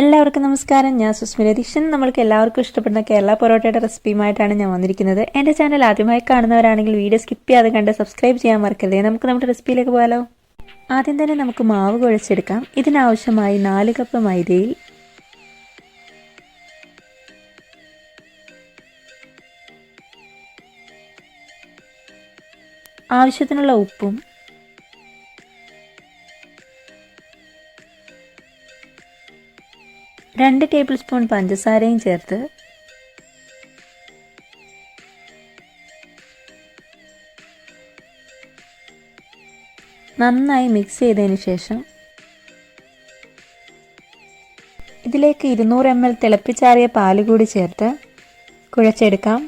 എല്ലാവർക്കും നമസ്കാരം. ഞാൻ സുസ്മിത ദിഷൻ. നമ്മൾക്ക് എല്ലാവർക്കും ഇഷ്ടപ്പെടുന്ന കേരള പൊറോട്ടയുടെ റെസിപ്പിയുമായിട്ടാണ് ഞാൻ വന്നിരിക്കുന്നത്. എൻ്റെ ചാനൽ ആദ്യമായി കാണുന്നവരാണെങ്കിൽ വീഡിയോ സ്കിപ്പ് ചെയ്യാതെ കണ്ട് സബ്സ്ക്രൈബ് ചെയ്യാൻ മറക്കരുത്. നമുക്ക് നമ്മുടെ റെസിപ്പിയിലേക്ക് പോകാലോ. ആദ്യം തന്നെ നമുക്ക് മാവ് കുഴച്ചെടുക്കാം. ഇതിനാവശ്യമായി 4 കപ്പ് മൈദയിൽ ആവശ്യത്തിനുള്ള ഉപ്പും രണ്ട് ടേബിൾ സ്പൂൺ പഞ്ചസാരയും ചേർത്ത് നന്നായി മിക്സ് ചെയ്തതിന് ശേഷം ഇതിലേക്ക് 200 ml തിളപ്പിച്ചാറിയ പാല് കൂടി ചേർത്ത് കുഴച്ചെടുക്കാം.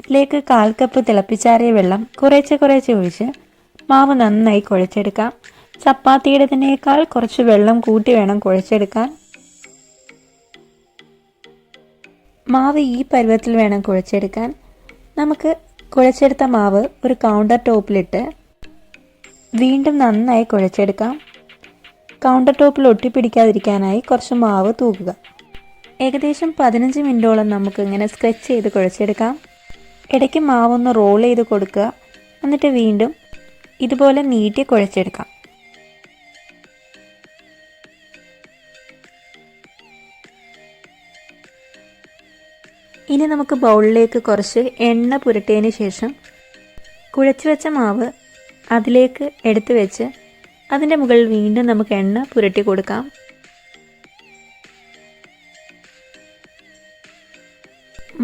ഇതിലേക്ക് 1/4 കപ്പ് തിളപ്പിച്ചാറിയ വെള്ളം കുറേശ്ശെ ഒഴിച്ച് മാവ് നന്നായി കുഴച്ചെടുക്കാം. ചപ്പാത്തിയുടെ തന്നെയേക്കാൾ കുറച്ച് വെള്ളം കൂട്ടി വേണം കുഴച്ചെടുക്കാൻ. മാവ് ഈ പരുവത്തിൽ വേണം കുഴച്ചെടുക്കാൻ. നമുക്ക് കുഴച്ചെടുത്ത മാവ് ഒരു കൗണ്ടർ ടോപ്പിലിട്ട് വീണ്ടും നന്നായി കുഴച്ചെടുക്കാം. കൗണ്ടർ ടോപ്പിൽ ഒട്ടിപ്പിടിക്കാതിരിക്കാനായി കുറച്ച് മാവ് തൂക്കുക. ഏകദേശം 15 മിനിറ്റോളം നമുക്ക് ഇങ്ങനെ സ്ക്രച്ച് ചെയ്ത് കുഴച്ചെടുക്കാം. ഇടയ്ക്ക് മാവൊന്ന് റോൾ ചെയ്ത് കൊടുക്കുക. എന്നിട്ട് വീണ്ടും ഇതുപോലെ നീട്ടി കുഴച്ചെടുക്കാം. ഇനി നമുക്ക് ബൗളിലേക്ക് കുറച്ച് എണ്ണ പുരട്ടിയതിന് ശേഷം കുഴച്ചു വെച്ച മാവ് അതിലേക്ക് എടുത്തു വെച്ച് അതിൻ്റെ മുകളിൽ വീണ്ടും നമുക്ക് എണ്ണ പുരട്ടി കൊടുക്കാം.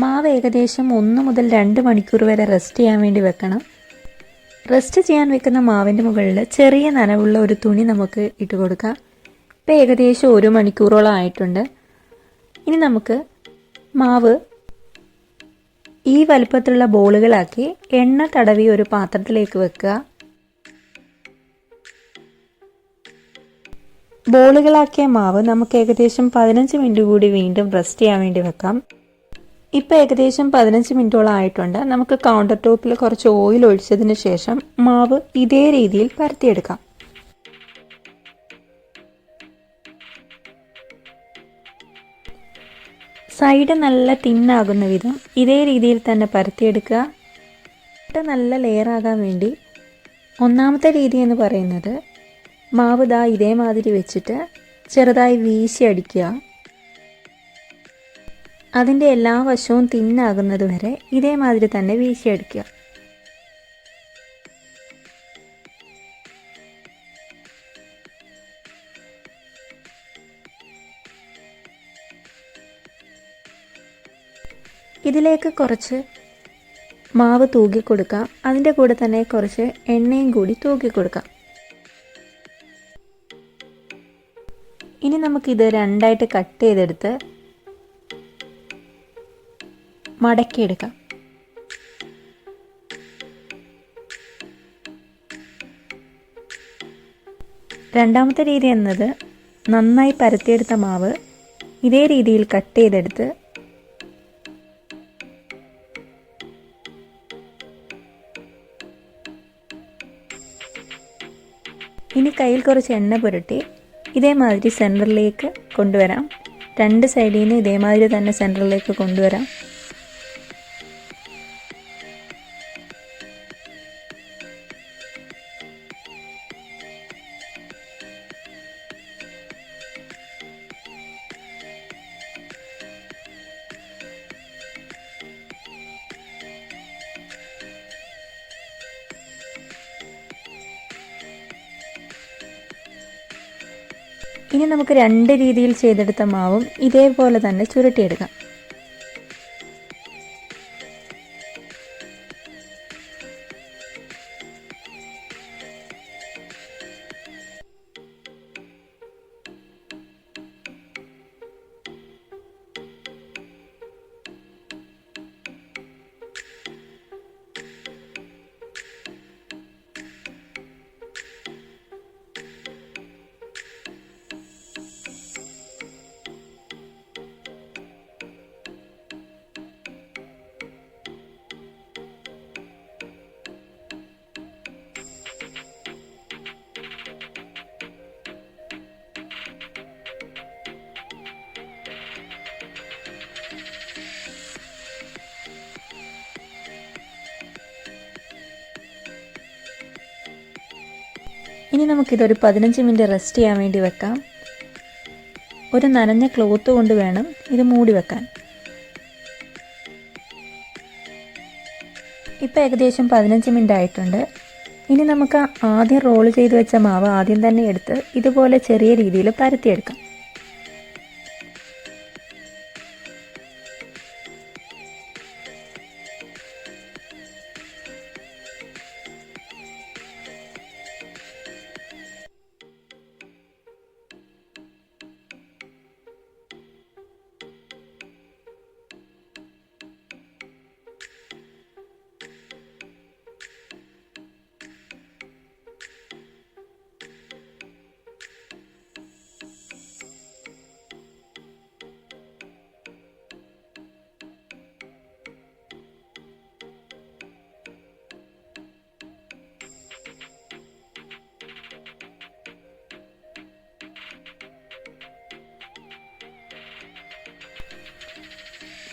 മാവ് ഏകദേശം 1 മുതൽ 2 മണിക്കൂർ വരെ റെസ്റ്റ് ചെയ്യാൻ വേണ്ടി വെക്കണം. റെസ്റ്റ് ചെയ്യാൻ വെക്കുന്ന മാവിൻ്റെ മുകളിൽ ചെറിയ നനവുള്ള ഒരു തുണി നമുക്ക് ഇട്ട് കൊടുക്കാം. ഇപ്പോൾ ഏകദേശം 1 മണിക്കൂറോളം ആയിട്ടുണ്ട്. ഇനി നമുക്ക് മാവ് ഈ വലുപ്പത്തിലുള്ള ബോളുകളാക്കി എണ്ണ തടവി ഒരു പാത്രത്തിലേക്ക് വെക്കുക. ബോളുകളാക്കിയ മാവ് നമുക്ക് ഏകദേശം 15 മിനിറ്റ് കൂടി വീണ്ടും റെസ്റ്റ് ചെയ്യാൻ വേണ്ടി വെക്കാം. ഇപ്പോൾ ഏകദേശം 15 മിനിറ്റോളം ആയിട്ടുണ്ട്. നമുക്ക് കൗണ്ടർ ടോപ്പിൽ കുറച്ച് ഓയിൽ ഒഴിച്ചതിന് ശേഷം മാവ് ഇതേ രീതിയിൽ പരത്തിയെടുക്കാം. സൈഡ് നല്ല തിന്നാകുന്ന വിധം ഇതേ രീതിയിൽ തന്നെ പരത്തിയെടുക്കുക. നല്ല ലെയറാകാൻ വേണ്ടി ഒന്നാമത്തെ രീതി എന്ന് പറയുന്നത് മാവ് ദാ ഇതേമാതിരി വെച്ചിട്ട് ചെറുതായി വീശി അടിക്കുക. അതിൻ്റെ എല്ലാ വശവും തിന്നാകുന്നത് വരെ ഇതേമാതിരി തന്നെ വീശിയടിക്കുക. ഇതിലേക്ക് കുറച്ച് മാവ് തൂക്കി കൊടുക്കാം. അതിൻ്റെ കൂടെ തന്നെ കുറച്ച് എണ്ണയും കൂടി തൂക്കി കൊടുക്കാം. ഇനി നമുക്കിത് രണ്ടായിട്ട് കട്ട് ചെയ്തെടുത്ത് മടക്കിയെടുക്കാം. രണ്ടാമത്തെ രീതി എന്നത് നന്നായി പരത്തിയെടുത്ത മാവ് ഇതേ രീതിയിൽ കട്ട് ചെയ്തെടുത്ത് ഇനി കയ്യിൽ കുറച്ച് എണ്ണ പുരട്ടി ഇതേമാതിരി സെൻറ്ററിലേക്ക് കൊണ്ടുവരാം. രണ്ട് സൈഡിൽ നിന്ന് ഇതേമാതിരി തന്നെ സെൻറ്ററിലേക്ക് കൊണ്ടുവരാം. ഇനി നമുക്ക് 2 രീതിയിൽ ചെയ്തെടുത്ത മാവും ഇതേപോലെ തന്നെ ചുരുട്ടിയെടുക്കാം. ഇനി നമുക്കിതൊരു 15 മിനിറ്റ് റെസ്റ്റ് ചെയ്യാൻ വേണ്ടി വെക്കാം. ഒരു നനഞ്ഞ ക്ലോത്ത് കൊണ്ട് വേണം ഇത് മൂടി വെക്കാൻ. ഇപ്പോൾ ഏകദേശം 15 മിനിറ്റ് ആയിട്ടുണ്ട്. ഇനി നമുക്ക് ആദ്യം റോൾ ചെയ്ത് വെച്ച മാവ് ആദ്യം തന്നെ എടുത്ത് ഇതുപോലെ ചെറിയ രീതിയിൽ പരത്തിയെടുക്കാം.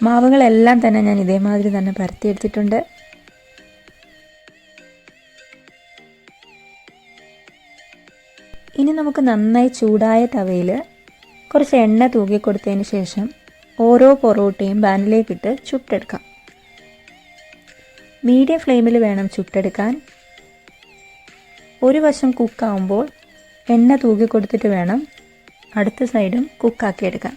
മാവുകളെല്ലാം തന്നെ ഞാൻ ഇതേമാതിരി തന്നെ പരത്തിയെടുത്തിട്ടുണ്ട്. ഇനി നമുക്ക് നന്നായി ചൂടായ തവയിൽ കുറച്ച് എണ്ണ തൂക്കി കൊടുത്തതിന് ശേഷം ഓരോ പൊറോട്ടയും പാനിലേക്കിട്ട് ചുട്ടെടുക്കാം. മീഡിയം ഫ്ലെയിമിൽ വേണം ചുട്ടെടുക്കാൻ. ഒരു വശം കുക്കാവുമ്പോൾ എണ്ണ തൂക്കി കൊടുത്തിട്ട് വേണം അടുത്ത സൈഡും കുക്കാക്കിയെടുക്കാൻ.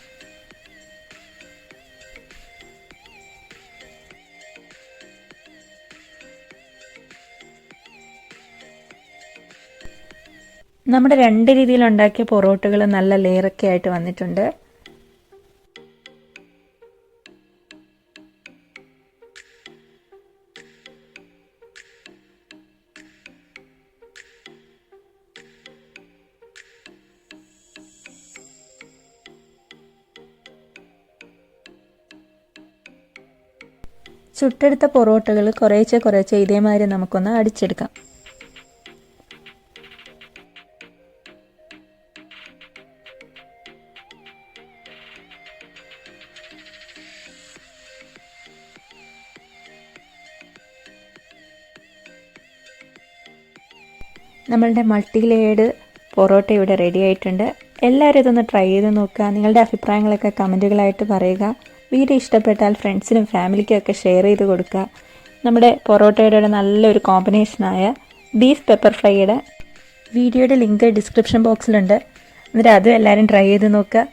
നമ്മുടെ 2 രീതിയിൽ ഉണ്ടാക്കിയ പൊറോട്ടകൾ നല്ല ലെയറൊക്കെ ആയിട്ട് വന്നിട്ടുണ്ട്. ചുട്ടെടുത്ത പൊറോട്ടകൾ കുറേശ്ശെ ഇതേമാതിരി നമുക്കൊന്ന് അടിച്ചെടുക്കാം. നമ്മളുടെ മൾട്ടി ലെയർഡ് പൊറോട്ട ഇവിടെ റെഡി ആയിട്ടുണ്ട്. എല്ലാവരും ഇതൊന്ന് ട്രൈ ചെയ്ത് നോക്കുക. നിങ്ങളുടെ അഭിപ്രായങ്ങളൊക്കെ കമൻറ്റുകളായിട്ട് പറയുക. വീഡിയോ ഇഷ്ടപ്പെട്ടാൽ ഫ്രണ്ട്സിനും ഫാമിലിക്കും ഒക്കെ ഷെയർ ചെയ്ത് കൊടുക്കുക. നമ്മുടെ പൊറോട്ടയുടെ നല്ലൊരു കോമ്പിനേഷനായ ബീഫ് പെപ്പർ ഫ്രൈയുടെ വീഡിയോയുടെ ലിങ്ക് ഡിസ്ക്രിപ്ഷൻ ബോക്സിലുണ്ട്. എന്നിട്ട് അതും എല്ലാവരും ട്രൈ ചെയ്ത് നോക്കുക.